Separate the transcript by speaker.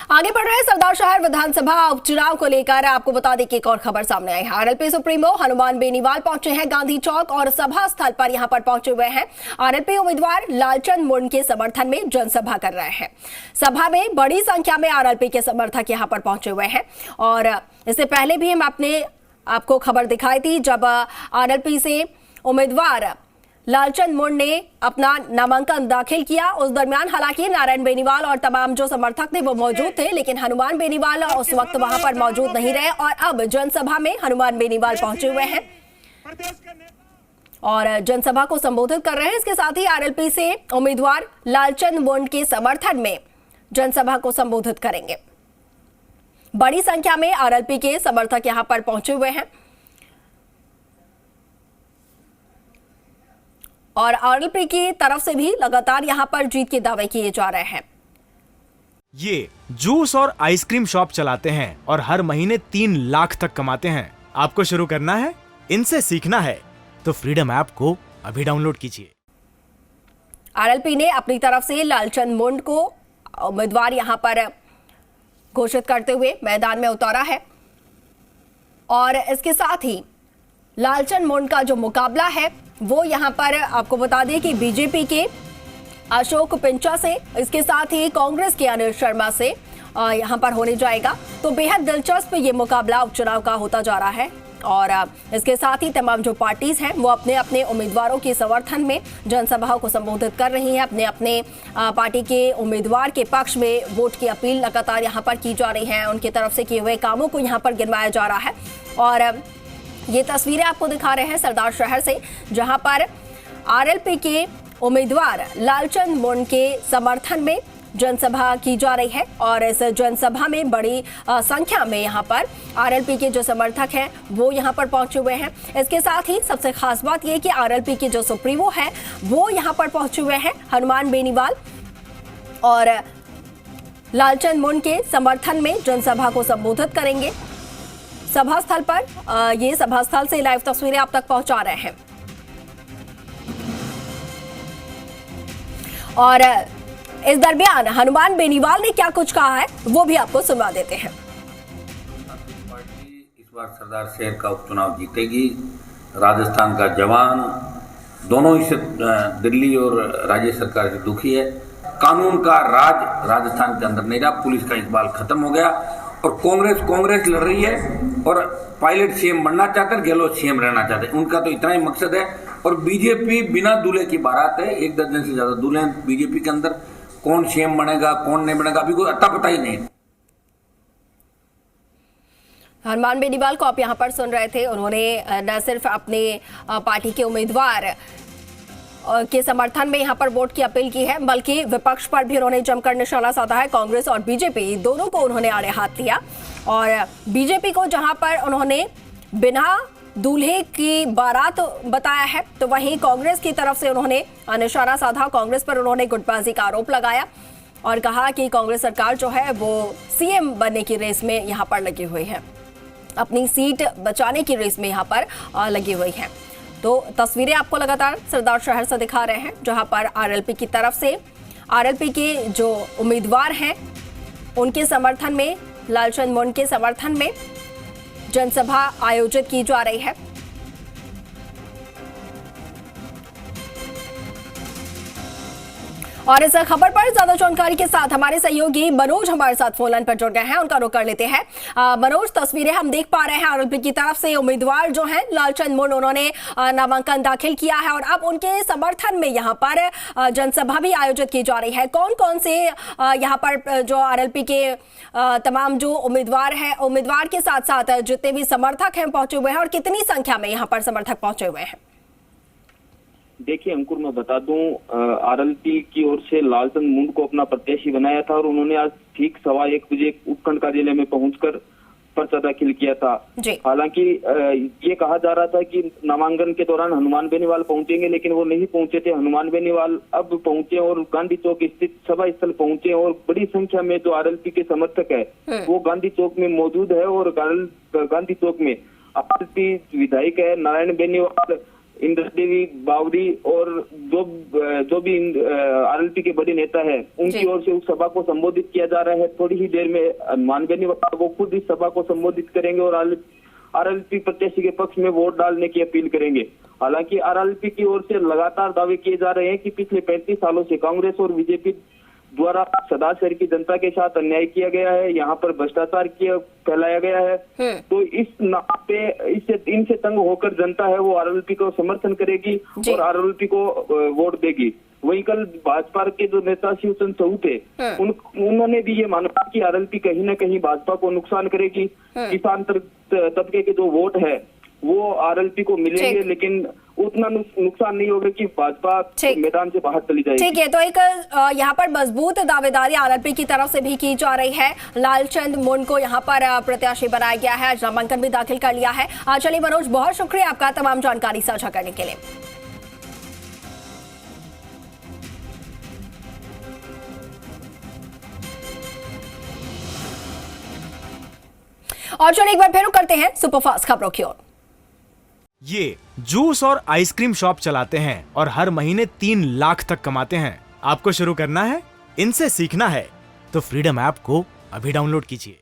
Speaker 1: आगे बढ़ रहे सरदार शहर विधानसभा उपचुनाव को लेकर आपको बता दें कि एक और खबर सामने आई है। आरएलपी सुप्रीमो हनुमान बेनीवाल पहुंचे हैं गांधी चौक और सभा स्थल पर यहां पर पहुंचे हुए हैं। आरएलपी उम्मीदवार लालचंद मुंड के समर्थन में जनसभा कर रहे हैं। सभा में बड़ी संख्या में आरएलपी के समर्थक यहां पर पहुंचे हुए हैं और इससे पहले भी हम आपको खबर दिखाई थी जब आरएलपी से उम्मीदवार लालचंद मुंड ने अपना नामांकन दाखिल किया। उस दरमियान हालांकि नारायण बेनीवाल और तमाम जो समर्थक थे वो मौजूद थे, लेकिन हनुमान बेनीवाल उस वक्त वहां पर मौजूद नहीं रहे और अब जनसभा में हनुमान बेनीवाल पहुंचे हुए हैं और जनसभा को संबोधित कर रहे हैं। इसके साथ ही आरएलपी से उम्मीदवार लालचंद मुंड के समर्थन में जनसभा को संबोधित करेंगे। बड़ी संख्या में आरएलपी के समर्थक यहां पर पहुंचे हुए हैं और आरएलपी की तरफ से भी लगातार यहां पर जीत के दावे किए जा रहे हैं।
Speaker 2: ये जूस और आइसक्रीम शॉप चलाते हैं और हर महीने 3 लाख तक कमाते हैं। आपको शुरू करना है, इनसे सीखना है तो फ्रीडम ऐप को अभी डाउनलोड कीजिए।
Speaker 1: आरएलपी ने अपनी तरफ से लालचंद मुंड को उम्मीदवार यहां पर घोषित करते हुए मैदान में उतारा है और इसके साथ ही लालचंद मुंड का जो मुकाबला है वो यहां पर आपको बता दें कि बीजेपी के अशोक पिंचा से, इसके साथ ही कांग्रेस के अनिल शर्मा से यहां पर होने जाएगा। तो बेहद दिलचस्प ये मुकाबला उपचुनाव का होता जा रहा है और इसके साथ ही तमाम जो पार्टीज हैं वो अपने अपने उम्मीदवारों के समर्थन में जनसभाओं को संबोधित कर रही हैं। अपने अपने पार्टी के उम्मीदवार के पक्ष में वोट की अपील लगातार यहां पर की जा रही है। उनकी तरफ से किए हुए कामों को यहां पर गिनवाया जा रहा है और ये तस्वीरें आपको दिखा रहे हैं सरदार शहर से, जहां पर आरएलपी के उम्मीदवार लालचंद मुंड के समर्थन में जनसभा की जा रही है और इस जनसभा में बड़ी संख्या में यहां पर आरएलपी के जो समर्थक हैं वो यहां पर पहुंचे हुए हैं। इसके साथ ही सबसे खास बात यह कि आरएलपी के जो सुप्रीमो है वो यहां पर पहुंचे हुए हैं हनुमान बेनीवाल और लालचंद मुंड के समर्थन में जनसभा को संबोधित करेंगे। सभा स्थल पर ये सभा स्थल से लाइव तस्वीरें आप तक पहुंचा रहे हैं और इस दरमियान हनुमान बेनीवाल ने क्या कुछ कहा है वो भी आपको सुनवा देते हैं।
Speaker 3: पार्टी इस बार सरदार शहर का उपचुनाव जीतेगी। राजस्थान का जवान दोनों ही से दिल्ली और राज्य सरकार से दुखी है। कानून का राज राजस्थान के अंदर नहीं रहा, पुलिस का इकबाल खत्म हो गया और कांग्रेस लड़ रही है और पायलट सीएम बनना चाहते हैं, गहलोत सीएम रहना चाहते हैं। उनका तो इतना ही मकसद है और बीजेपी बिना दूल्हे की बारात है। 1 दर्जन से ज्यादा दूल्हे हैं बीजेपी के अंदर। कौन सीएम बनेगा कौन नहीं बनेगा अभी कोई अता पता ही नहीं।
Speaker 1: हनुमान बेनीवाल को आप यहां पर सुन रहे थे। उन्होंने न सिर्फ अपने पार्टी के उम्मीदवार के समर्थन में यहां पर वोट की अपील की है बल्कि विपक्ष पर भी उन्होंने जमकर निशाना साधा है। कांग्रेस और बीजेपी दोनों को उन्होंने आड़े हाथ लिया और बीजेपी को जहां पर उन्होंने बिना दूल्हे की बारात बताया है तो वहीं कांग्रेस की तरफ से उन्होंने निशाना साधा। कांग्रेस पर उन्होंने गुटबाजी का आरोप लगाया और कहा कि कांग्रेस सरकार जो है वो सीएम बनने की रेस में यहां पर लगी हुई है, अपनी सीट बचाने की रेस में यहां पर लगी हुई है। तो तस्वीरें आपको लगातार सरदार शहर से दिखा रहे हैं जहां पर आरएलपी की तरफ से आरएलपी के जो उम्मीदवार हैं उनके समर्थन में, लालचंद मुंड के समर्थन में जनसभा आयोजित की जा रही है। और इस खबर पर ज्यादा जानकारी के साथ हमारे सहयोगी मनोज हमारे साथ फोन लाइन पर जुड़ गए हैं, उनका रुख कर लेते हैं। मनोज, तस्वीरें हम देख पा रहे हैं आरएलपी की तरफ से उम्मीदवार जो हैं लालचंद मुंड, उन्होंने नामांकन दाखिल किया है और अब उनके समर्थन में यहां पर जनसभा भी आयोजित की जा रही है। कौन कौन से यहां पर जो आरएलपी के तमाम जो उम्मीदवार हैं, उम्मीदवार के साथ साथ जितने भी समर्थक हैं पहुंचे हुए हैं और कितनी संख्या में यहाँ पर समर्थक पहुंचे हुए हैं?
Speaker 4: देखिए अंकुर, मैं बता दूं, आरएलपी की ओर से लालचंद मुंड को अपना प्रत्याशी बनाया था और उन्होंने आज ठीक 1:15 बजे उपखंड कार्यालय में पहुंचकर पर्चा दाखिल किया था। हालांकि ये कहा जा रहा था कि नामांकन के दौरान हनुमान बेनीवाल पहुंचेंगे, लेकिन वो नहीं पहुंचे थे। हनुमान बेनीवाल अब पहुंचे और गांधी चौक स्थित सभा स्थल पहुंचे और बड़ी संख्या में जो आरएलपी के समर्थक है वो गांधी चौक में मौजूद है और गांधी चौक में आरएलपी विधायक है नारायण बेनीवाल इंद्र देवी बावरी और जो भी आरएलपी के बड़े नेता है उनकी ओर से उस सभा को संबोधित किया जा रहा है। थोड़ी ही देर में माननीय बेनीवाल वो खुद इस सभा को संबोधित करेंगे और आरएलपी प्रत्याशी के पक्ष में वोट डालने की अपील करेंगे। हालांकि आरएलपी की ओर से लगातार दावे किए जा रहे हैं कि पिछले 35 सालों से कांग्रेस और बीजेपी द्वारा सदा शहर की जनता के साथ अन्याय किया गया है, यहाँ पर भ्रष्टाचार किया फैलाया गया है। तो इस नाम पे इनसे तंग होकर जनता है वो आरएलपी को समर्थन करेगी और आरएलपी को वोट देगी। वहीं कल भाजपा के जो नेता शिवचंद साहू थे उन्होंने भी ये माना कि आरएलपी कहीं ना कहीं भाजपा को नुकसान करेगी। किसान तबके के जो वोट है वो आरएलपी को मिलेंगे, लेकिन उतना नुकसान नहीं होगा कि भाजपा मैदान से बाहर चली जाएगी।
Speaker 1: ठीक है, तो एक यहाँ पर मजबूत दावेदारी आरएलपी की तरफ से भी की जा रही है। लालचंद मुंड को यहाँ पर प्रत्याशी बनाया गया है, नामांकन भी दाखिल कर लिया है। चलिए मनोज, बहुत शुक्रिया आपका तमाम जानकारी साझा करने के लिए। और चलिए एक बार फिर करते हैं सुपरफास्ट खबरों की ओर।
Speaker 2: ये जूस और आइसक्रीम शॉप चलाते हैं और हर महीने 3 लाख तक कमाते हैं। आपको शुरू करना है, इनसे सीखना है तो फ्रीडम ऐप को अभी डाउनलोड कीजिए।